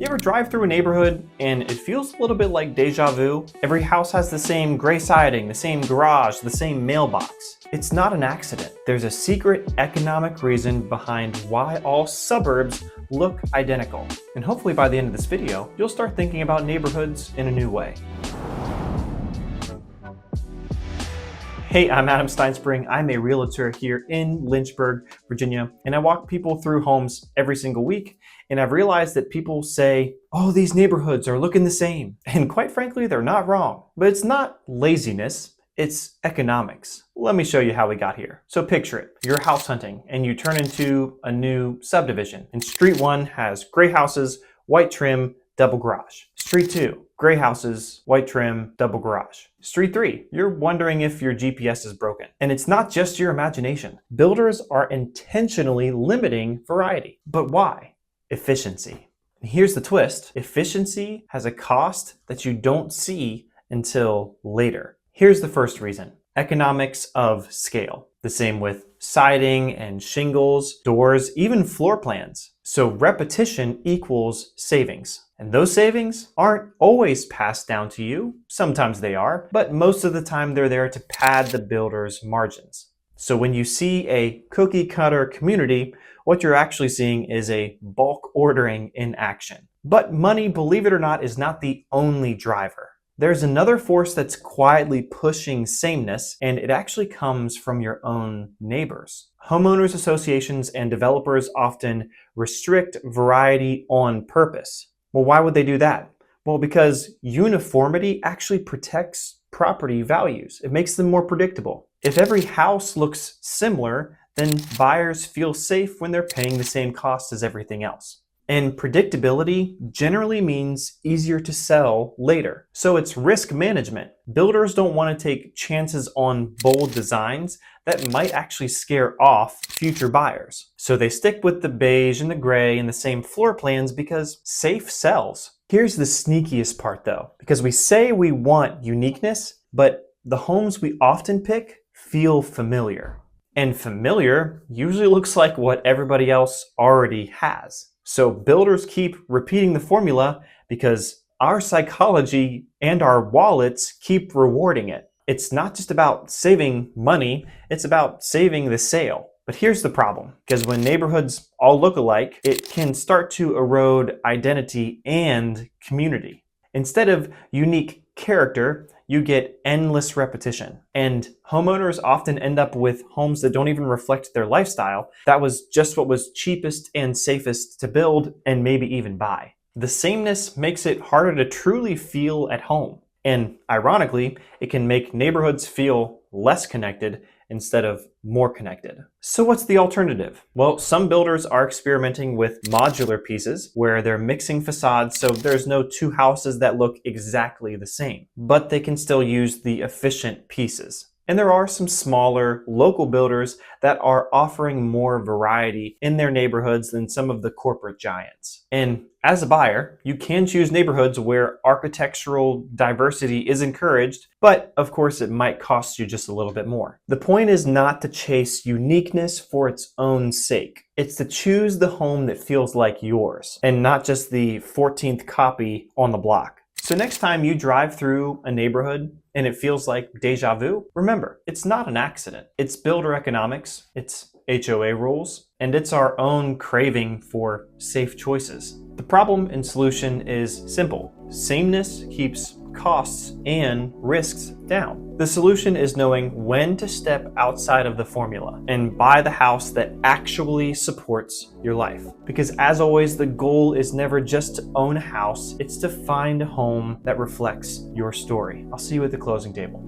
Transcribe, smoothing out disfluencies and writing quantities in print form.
You ever drive through a neighborhood and it feels a little bit like deja vu? Every house has the same gray siding, the same garage, the same mailbox. It's not an accident. There's a secret economic reason behind why all suburbs look identical. And hopefully by the end of this video, you'll start thinking about neighborhoods in a new way. Hey, I'm Adam Stinespring. I'm a realtor here in Lynchburg, Virginia, and I walk people through homes every single week. And I've realized that people say, oh, these neighborhoods are looking the same. And quite frankly, they're not wrong. But it's not laziness, it's economics. Let me show you how we got here. So picture it, you're house hunting and you turn into a new subdivision. And street 1 has gray houses, white trim, double garage. Street 2, gray houses, white trim, double garage. Street 3, you're wondering if your GPS is broken. And it's not just your imagination. Builders are intentionally limiting variety. But why? Efficiency. And here's the twist. Efficiency has a cost that you don't see until later. Here's the first reason. Economics of scale. The same with siding and shingles, doors, even floor plans. So repetition equals savings. And those savings aren't always passed down to you. Sometimes they are, but most of the time they're there to pad the builder's margins. So when you see a cookie cutter community, what you're actually seeing is a bulk ordering in action. But money, believe it or not, is not the only driver. There's another force that's quietly pushing sameness, and it actually comes from your own neighbors. Homeowners associations and developers often restrict variety on purpose. Well, why would they do that? Well, because uniformity actually protects property values. It makes them more predictable. If every house looks similar, then buyers feel safe when they're paying the same cost as everything else. And predictability generally means easier to sell later. So it's risk management. Builders don't want to take chances on bold designs that might actually scare off future buyers. So they stick with the beige and the gray and the same floor plans because safe sells. Here's the sneakiest part though, because we say we want uniqueness, but the homes we often pick feel familiar. And familiar usually looks like what everybody else already has. So builders keep repeating the formula because our psychology and our wallets keep rewarding it. It's not just about saving money, it's about saving the sale. But here's the problem, because when neighborhoods all look alike, it can start to erode identity and community. Instead of unique character, you get endless repetition. And homeowners often end up with homes that don't even reflect their lifestyle. That was just what was cheapest and safest to build and maybe even buy. The sameness makes it harder to truly feel at home. And ironically, it can make neighborhoods feel less connected instead of more connected. So what's the alternative? Well, some builders are experimenting with modular pieces where they're mixing facades so there's no two houses that look exactly the same, but they can still use the efficient pieces. And there are some smaller local builders that are offering more variety in their neighborhoods than some of the corporate giants. And as a buyer, you can choose neighborhoods where architectural diversity is encouraged, but of course it might cost you just a little bit more. The point is not to chase uniqueness for its own sake. It's to choose the home that feels like yours and not just the 14th copy on the block. So next time you drive through a neighborhood and it feels like deja vu, remember, it's not an accident. It's builder economics, it's HOA rules, and it's our own craving for safe choices. The problem and solution is simple. Sameness keeps costs and risks down. The solution is knowing when to step outside of the formula and buy the house that actually supports your life. Because as always, the goal is never just to own a house, it's to find a home that reflects your story. I'll see you at the closing table.